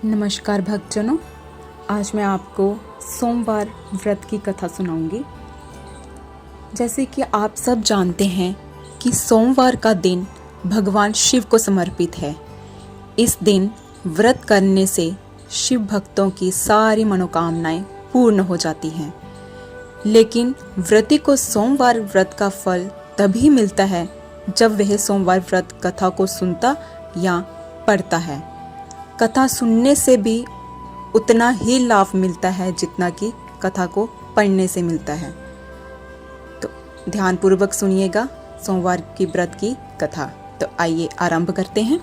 नमस्कार भक्तजनों, आज मैं आपको सोमवार व्रत की कथा सुनाऊंगी। जैसे कि आप सब जानते हैं कि सोमवार का दिन भगवान शिव को समर्पित है। इस दिन व्रत करने से शिव भक्तों की सारी मनोकामनाएं पूर्ण हो जाती हैं। लेकिन व्रती को सोमवार व्रत का फल तभी मिलता है जब वह सोमवार व्रत कथा को सुनता या पढ़ता है। कथा सुनने से भी उतना ही लाभ मिलता है जितना कि कथा को पढ़ने से मिलता है। तो ध्यानपूर्वक सुनिएगा सोमवार की व्रत की कथा। तो आइए आरंभ करते हैं।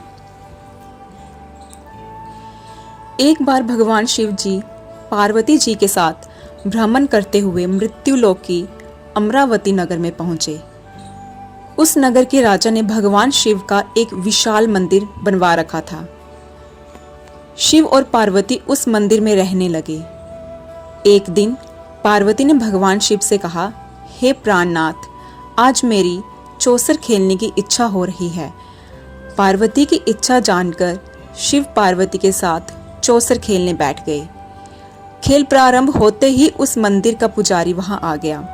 एक बार भगवान शिव जी पार्वती जी के साथ भ्रमण करते हुए मृत्युलोक की अमरावती नगर में पहुंचे। उस नगर के राजा ने भगवान शिव का एक विशाल मंदिर बनवा रखा था। शिव और पार्वती उस मंदिर में रहने लगे। एक दिन पार्वती ने भगवान शिव से कहा, हे प्राणनाथ, आज मेरी चौसर खेलने की इच्छा हो रही है। पार्वती की इच्छा जानकर शिव पार्वती के साथ चौसर खेलने बैठ गए। खेल प्रारंभ होते ही उस मंदिर का पुजारी वहां आ गया।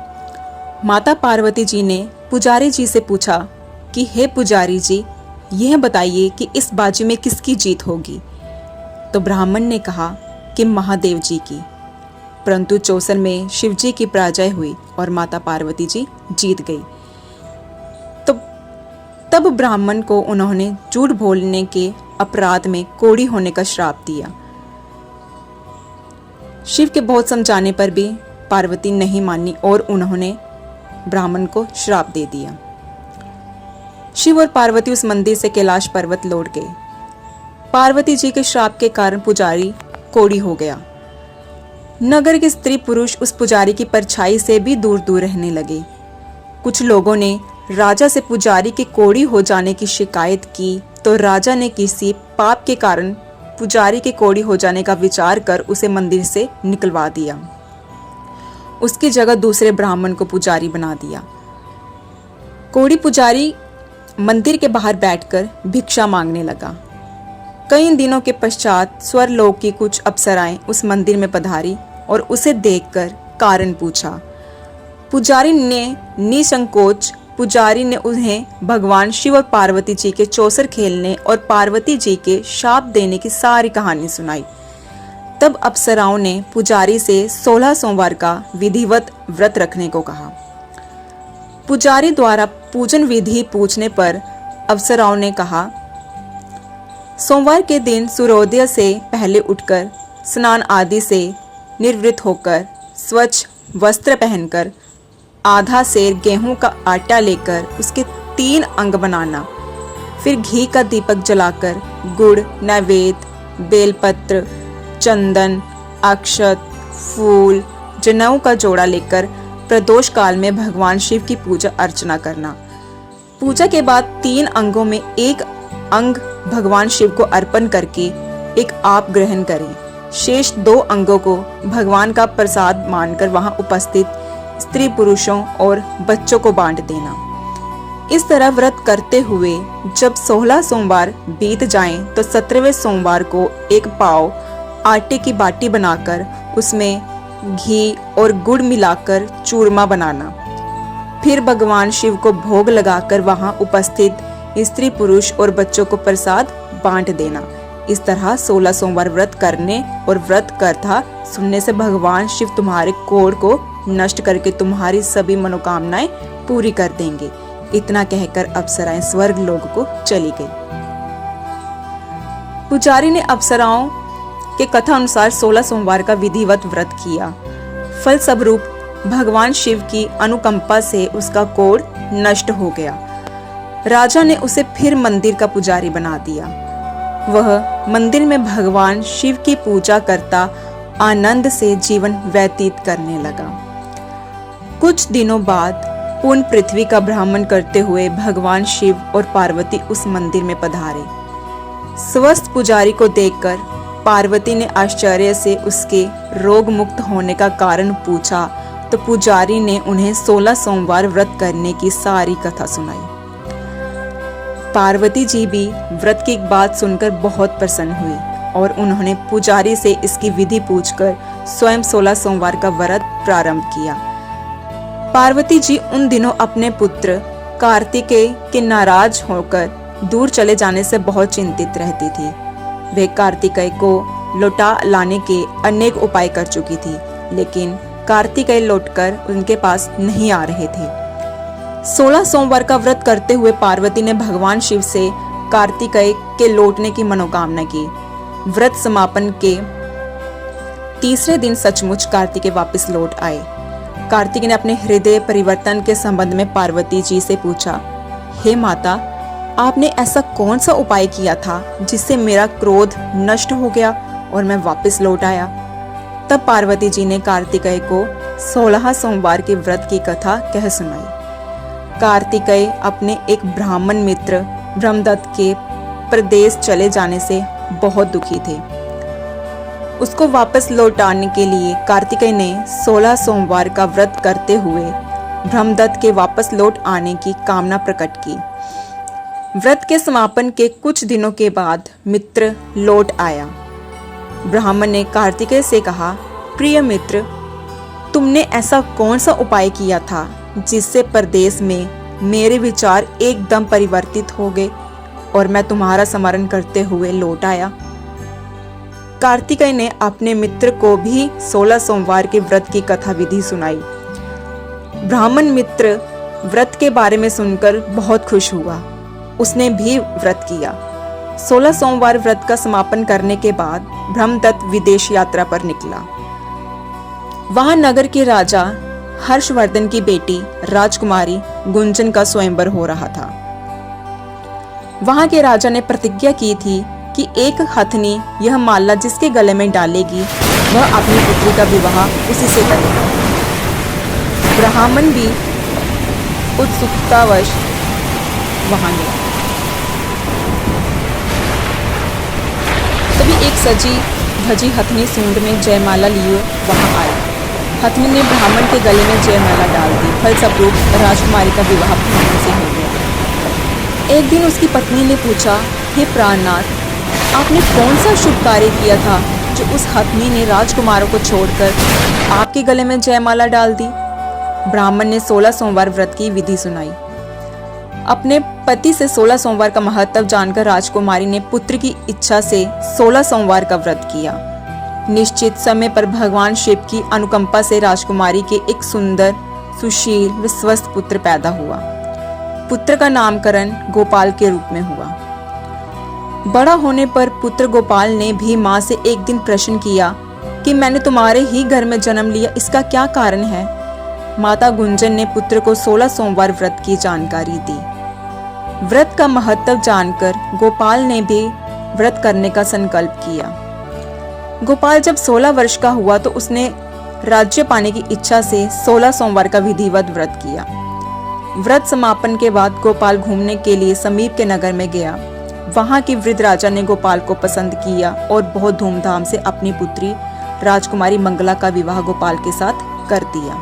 माता पार्वती जी ने पुजारी जी से पूछा कि हे पुजारी जी, यह बताइए कि इस बाजी में किसकी जीत होगी। तो ब्राह्मण ने कहा कि महादेव जी की। परंतु चौसर में शिव जी की पराजय हुई और माता पार्वती जी जीत गई। तो तब ब्राह्मण को उन्होंने झूठ बोलने के अपराध में कोढ़ी होने का श्राप दिया। शिव के बहुत समझाने पर भी पार्वती नहीं मानी और उन्होंने ब्राह्मण को श्राप दे दिया। शिव और पार्वती उस मंदिर से कैलाश पर्वत लौट गए। पार्वती जी के श्राप के कारण पुजारी कोढ़ी हो गया। नगर के स्त्री पुरुष उस पुजारी की परछाई से भी दूर दूर रहने लगे। कुछ लोगों ने राजा से पुजारी के कोढ़ी हो जाने की शिकायत की तो राजा ने किसी पाप के कारण पुजारी के कोढ़ी हो जाने का विचार कर उसे मंदिर से निकलवा दिया। उसकी जगह दूसरे ब्राह्मण को पुजारी बना दिया। कोढ़ी पुजारी मंदिर के बाहर बैठकर भिक्षा मांगने लगा। कई दिनों के पश्चात स्वर्गलोक की कुछ अप्सराएं उस मंदिर में पधारी और उसे देखकर कारण पूछा। पुजारी ने उन्हें भगवान शिव और पार्वती जी के चौसर खेलने और पार्वती जी के शाप देने की सारी कहानी सुनाई। तब अप्सराओं ने पुजारी से 16 सोमवार का विधिवत व्रत रखने को कहा। पुजारी द्वारा पूजन विधि पूछने पर अप्सराओं ने कहा, सोमवार के दिन सूर्योदय से पहले उठकर स्नान आदि से निवृत्त होकर स्वच्छ वस्त्र पहनकर आधा सेर गेहूं का आटा लेकर उसके 3 अंग बनाना, फिर घी का दीपक जलाकर गुड़, नैवेद्य, बेलपत्र, चंदन, अक्षत, फूल, जनेऊ का जोड़ा लेकर प्रदोष काल में भगवान शिव की पूजा अर्चना करना। पूजा के बाद 3 अंगों में एक अंग भगवान शिव को अर्पण करके एक आप ग्रहण करें। शेष 2 अंगों को भगवान का प्रसाद मानकर वहां उपस्थित स्त्री पुरुषों और बच्चों को बांट देना। इस तरह व्रत करते हुए जब 16 सोमवार बीत जाएं तो 17वें सोमवार को एक पाव आटे की बाटी बनाकर उसमें घी और गुड़ मिलाकर चूरमा बनाना। फिर भगवान शिव को भोग लगाकर वहां उपस्थित स्त्री पुरुष और बच्चों को प्रसाद बांट देना। इस तरह 16 सोमवार व्रत करने और व्रत कथा सुनने से भगवान शिव तुम्हारे कोढ़ को नष्ट करके तुम्हारी सभी मनोकामनाएं पूरी कर देंगे। इतना कहकर अप्सराएं स्वर्ग लोक को चली गई। पुजारी ने अप्सराओं के कथा अनुसार 16 सोमवार का विधिवत व्रत किया। फल स्वरूप भगवान शिव की अनुकंपा से उसका कोढ़ नष्ट हो गया। राजा ने उसे फिर मंदिर का पुजारी बना दिया। वह मंदिर में भगवान शिव की पूजा करता आनंद से जीवन व्यतीत करने लगा। कुछ दिनों बाद पूर्ण पृथ्वी का भ्रमण करते हुए भगवान शिव और पार्वती उस मंदिर में पधारे। स्वस्थ पुजारी को देखकर पार्वती ने आश्चर्य से उसके रोग मुक्त होने का कारण पूछा तो पुजारी ने उन्हें 16 सोमवार व्रत करने की सारी कथा सुनाई। पार्वती जी भी व्रत की एक बात सुनकर बहुत प्रसन्न हुई और उन्होंने पुजारी से इसकी विधि पूछकर स्वयं 16 सोमवार का व्रत प्रारंभ किया। पार्वती जी उन दिनों अपने पुत्र कार्तिकेय के नाराज होकर दूर चले जाने से बहुत चिंतित रहती थी। वे कार्तिकेय को लौटा लाने के अनेक उपाय कर चुकी थी, लेकिन कार्तिकेय लौटकर उनके पास नहीं आ रहे थे। 16 सोमवार का व्रत करते हुए पार्वती ने भगवान शिव से कार्तिकेय के लौटने की मनोकामना की। व्रत समापन के तीसरे दिन सचमुच कार्तिकेय वापस लौट आए। कार्तिकेय ने अपने हृदय परिवर्तन के संबंध में पार्वती जी से पूछा, हे माता, आपने ऐसा कौन सा उपाय किया था जिससे मेरा क्रोध नष्ट हो गया और मैं वापस लौट आया? तब पार्वती जी ने कार्तिकेय को 16 सोमवार के व्रत की कथा कह सुनाई। कार्तिकेय अपने एक ब्राह्मण मित्र ब्रह्मदत्त के प्रदेश चले जाने से बहुत दुखी थे। उसको वापस लौटाने के लिए कार्तिकेय ने 16 सोमवार का व्रत करते हुए ब्रह्मदत्त के वापस लौट आने की कामना प्रकट की। व्रत के समापन के कुछ दिनों के बाद मित्र लौट आया। ब्राह्मण ने कार्तिकेय से कहा, प्रिय मित्र, तुमने ऐसा कौन सा उपाय किया था जिससे प्रदेश में मेरे विचार एकदम परिवर्तित हो गए और मैं तुम्हारा स्मरण करते हुए लौट आया? कार्तिकेय ने अपने मित्र को भी 16 सोमवार के व्रत की कथा विधि सुनाई। ब्राह्मण मित्र व्रत के बारे में सुनकर बहुत खुश हुआ। उसने भी व्रत किया। 16 सोमवार व्रत का समापन करने के बाद ब्रह्मदत्त विदेश यात्रा पर निकला। वहां नगर के राजा हर्षवर्धन की बेटी राजकुमारी गुंजन का स्वयंवर हो रहा था। वहां के राजा ने प्रतिज्ञा की थी कि एक हथनी यह माला जिसके गले में डालेगी वह अपनी पुत्री का विवाह उसी से करेगा। ब्राह्मण भी उत्सुकतावश वहां गया। तभी एक सजी धजी हथनी सूंड में जयमाला लिए वहां आई। हथनी ने ब्राह्मण के गले में जयमाला डाल दी। फलस्वरूप राजकुमारी का विवाह ब्राह्मण से हो गया। एक दिन उसकी पत्नी ने पूछा, हे प्राणनाथ, आपने कौन सा शुभ कार्य किया था जो उस हथनी ने राजकुमारों को छोड़कर आपके गले में जयमाला डाल दी? ब्राह्मण ने 16 सोमवार व्रत की विधि सुनाई। अपने पति से 16 सोमवार का महत्व जानकर राजकुमारी ने पुत्र की इच्छा से 16 सोमवार का व्रत किया। निश्चित समय पर भगवान शिव की अनुकंपा से राजकुमारी के एक सुंदर, सुशील व स्वस्थ पुत्र पैदा हुआ। पुत्र का नामकरण गोपाल के रूप में हुआ। बड़ा होने पर पुत्र गोपाल ने भी मां से एक दिन प्रश्न किया कि मैंने तुम्हारे ही घर में जन्म लिया, इसका क्या कारण है? माता गुंजन ने पुत्र को 16 सोमवार व्रत की जानकारी दी। व्रत का महत्व जानकर गोपाल ने भी व्रत करने का संकल्प किया। गोपाल जब 16 वर्ष का हुआ तो उसने राज्य पाने की इच्छा से 16 सोमवार का विधिवत व्रत किया। व्रत समापन के बाद गोपाल घूमने के लिए समीप के नगर में गया। वहां के वृद्ध राजा ने गोपाल को पसंद किया और बहुत धूमधाम से अपनी पुत्री राजकुमारी मंगला का विवाह गोपाल के साथ कर दिया।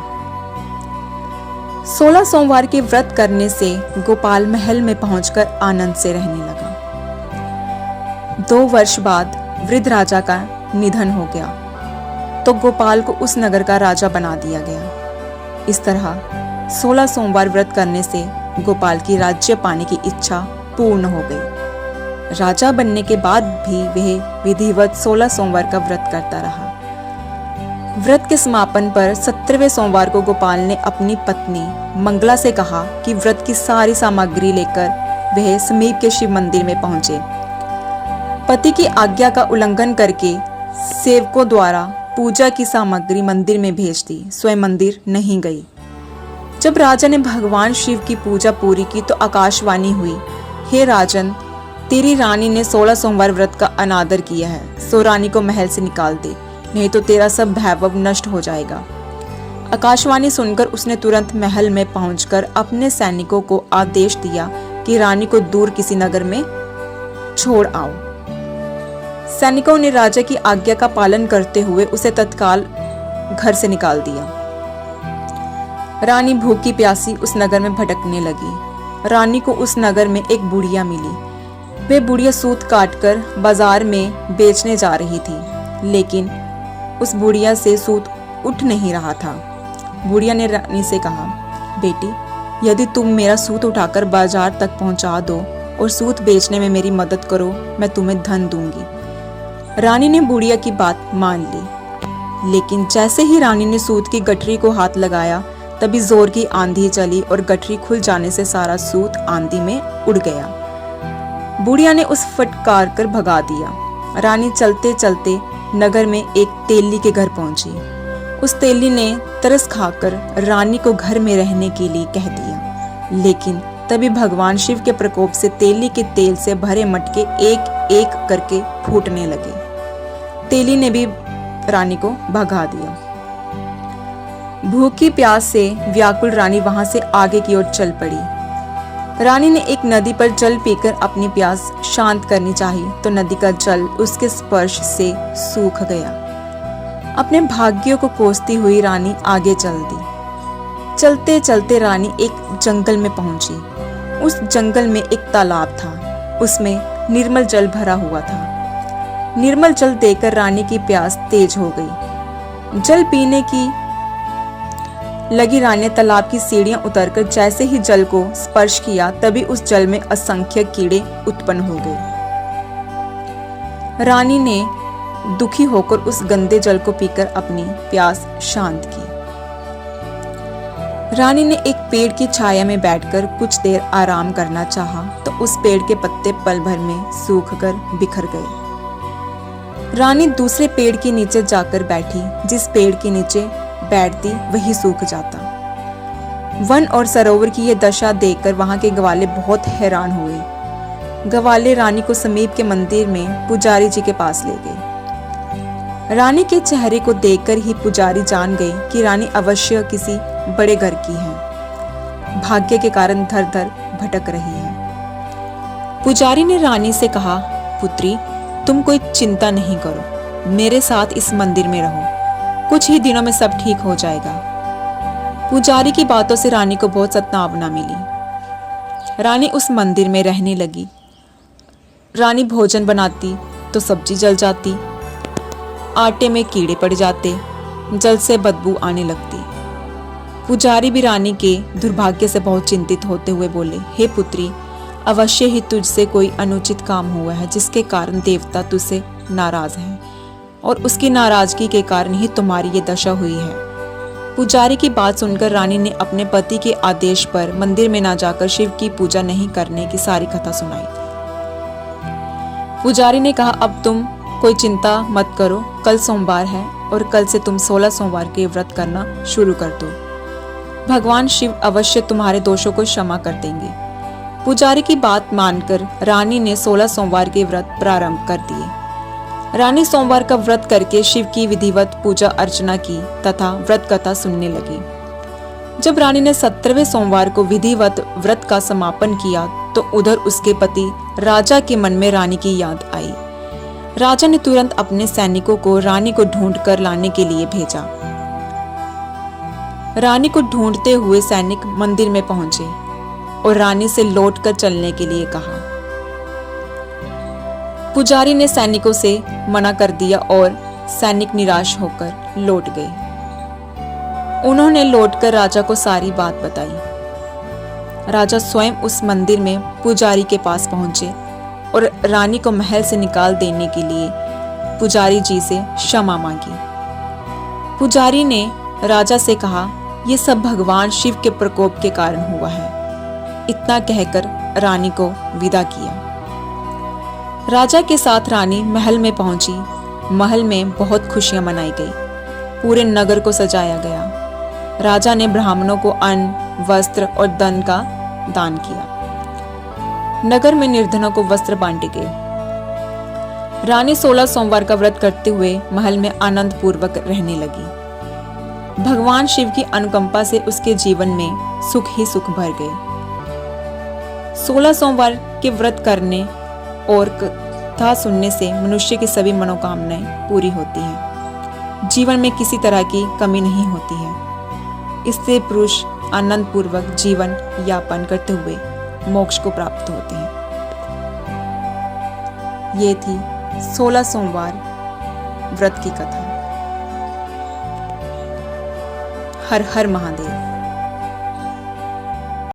16 सोमवार के व्रत करने से गोपाल महल में पहुंचकर आनंद से रहने लगा। 2 वर्ष बाद वृद्ध राजा का निधन हो गया तो गोपाल को उस नगर का राजा बना दिया गया। इस तरह 16 सोमवार व्रत करने से गोपाल की राज्य पाने की इच्छा पूर्ण हो गई। राजा बनने के बाद भी वह विधिवत 16 सोमवार का व्रत करता रहा। व्रत के समापन पर 17वें सोमवार को गोपाल ने अपनी पत्नी मंगला से कहा कि व्रत की सारी सामग्री लेकर वह समीप के शिव मंदिर में पहुंचे। पति की आज्ञा का उल्लंघन करके सेवकों द्वारा पूजा की सामग्री मंदिर में भेज दी, स्वयं मंदिर नहीं गई। जब राजा ने भगवान शिव की पूजा पूरी की तो आकाशवाणी हुई, हे राजन, तेरी रानी ने 16 सोमवार व्रत का अनादर किया है, सो रानी को महल से निकाल दे, नहीं तो तेरा सब वैभव नष्ट हो जाएगा। आकाशवाणी सुनकर उसने तुरंत महल में पहुंचकर अपने सैनिकों को आदेश दिया कि रानी को दूर किसी नगर में छोड़ आओ। सैनिकों ने राजा की आज्ञा का पालन करते हुए उसे तत्काल घर से निकाल दिया। रानी भूखी प्यासी उस नगर में भटकने लगी। रानी को उस नगर में एक बुढ़िया मिली। वे बुढ़िया सूत काटकर बाजार में बेचने जा रही थी, लेकिन उस बुढ़िया से सूत उठ नहीं रहा था। बुढ़िया ने रानी से कहा, बेटी, यदि तुम मेरा सूत उठाकर बाजार तक पहुंचा दो और सूत बेचने में मेरी मदद करो, मैं तुम्हें धन दूंगी। रानी ने बुढ़िया की बात मान ली, लेकिन जैसे ही रानी ने सूत की गठरी को हाथ लगाया, तभी जोर की आंधी चली और गठरी खुल जाने से सारा सूत आंधी में उड़ गया। बुढ़िया ने उस फटकार कर भगा दिया। रानी चलते चलते नगर में एक तेली के घर पहुंची। उस तेली ने तरस खाकर रानी को घर में रहने के लिए कह दिया, लेकिन तभी भगवान शिव के प्रकोप से तेली के तेल से भरे मटके एक एक करके फूटने लगे। तेली ने भी रानी को भगा दिया। भूखी प्यास से व्याकुल रानी वहां से आगे की ओर चल पड़ी। रानी ने एक नदी पर जल पीकर अपनी प्यास शांत करनी चाहिए तो नदी का जल उसके स्पर्श से सूख गया। अपने भाग्यों को कोसती हुई रानी आगे चल दी। चलते चलते रानी एक जंगल में पहुंची। उस जंगल में एक तालाब था, उसमें निर्मल जल भरा हुआ था। निर्मल जल देकर रानी की प्यास तेज हो गई। जल पीने की लगी रानी ने तालाब की सीढ़ियां उतरकर जैसे ही जल को स्पर्श किया, तभी उस जल में असंख्य कीड़े उत्पन्न हो गए। रानी ने दुखी होकर उस गंदे जल को पीकर अपनी प्यास शांत की। रानी ने एक पेड़ की छाया में बैठकर कुछ देर आराम करना चाहा, तो उस पेड़ के पत्ते पल भर में सूखकर बिखर गए। रानी दूसरे पेड़ के नीचे जाकर बैठी। जिस पेड़ के नीचे बैठती वही सूख जाता। वन और सरोवर की यह दशा देखकर वहां के ग्वाले बहुत हैरान हुए। ग्वाले रानी को समीप के मंदिर में पुजारी जी के पास ले गए। रानी के चेहरे को देखकर ही पुजारी जान गए कि रानी अवश्य किसी बड़े घर की है, भाग्य के कारण धर धर भटक रही है। पुजारी ने रानी से कहा, पुत्री, तुम कोई चिंता नहीं करो, मेरे साथ इस मंदिर में रहो, कुछ ही दिनों में सब ठीक हो जाएगा। पुजारी की बातों से रानी को बहुत सत्तावना मिली। रानी उस मंदिर में रहने लगी। रानी भोजन बनाती तो सब्जी जल जाती, आटे में कीड़े पड़ जाते, जल से बदबू आने लगती। पुजारी भी रानी के दुर्भाग्य से बहुत चिंतित होते हुए बोले, हे पुत्री, अवश्य ही तुझसे कोई अनुचित काम हुआ है जिसके कारण देवता तुझसे नाराज हैं और उसकी नाराजगी के कारण ही तुम्हारी ये दशा हुई है। पुजारी की बात सुनकर रानी ने अपने पति के आदेश पर मंदिर में ना जाकर शिव की पूजा नहीं करने की सारी कथा सुनाई। पुजारी ने कहा, अब तुम कोई चिंता मत करो, कल सोमवार है और कल से तुम 16 सोमवार के व्रत करना शुरू कर दो। भगवान शिव अवश्य तुम्हारे दोषों को क्षमा कर देंगे। पुजारी की बात मानकर रानी ने 16 सोमवार के व्रत प्रारंभ कर दिए। रानी सोमवार का व्रत करके शिव की विधिवत पूजा अर्चना की तथा व्रत कथा सुनने लगी। जब रानी ने 17वें सोमवार को विधिवत व्रत का समापन किया तो उधर उसके पति राजा के मन में रानी की याद आई। राजा ने तुरंत अपने सैनिकों को रानी को ढूंढ कर लाने के लिए भेजा। रानी को ढूंढते हुए सैनिक मंदिर में पहुंचे और रानी से लौटकर चलने के लिए कहा। पुजारी ने सैनिकों से मना कर दिया और सैनिक निराश होकर लौट गए। उन्होंने लौटकर राजा को सारी बात बताई। राजा स्वयं उस मंदिर में पुजारी के पास पहुंचे और रानी को महल से निकाल देने के लिए पुजारी जी से क्षमा मांगी। पुजारी ने राजा से कहा, यह सब भगवान शिव के प्रकोप के कारण हुआ है। इतना कहकर रानी को विदा किया। राजा के साथ रानी महल में पहुंची। महल में बहुत खुशियां मनाई गई। पूरे नगर को सजाया गया। राजा ने ब्राह्मणों को अन्न, वस्त्र और धन का दान किया। नगर में निर्धनों को वस्त्र बांटे गए। रानी 16 सोमवार का व्रत करते हुए महल में आनंद पूर्वक रहने लगी। भगवान शिव की अनुकंपा से उसके जीवन में सुख ही सुख भर गए। 16 सोमवार के व्रत करने और कथा सुनने से मनुष्य की सभी मनोकामनाएं पूरी होती हैं। जीवन में किसी तरह की कमी नहीं होती है। इससे पुरुष आनंद पूर्वक जीवन यापन करते हुए मोक्ष को प्राप्त होते हैं। ये थी 16 सोमवार व्रत की कथा। हर हर महादेव।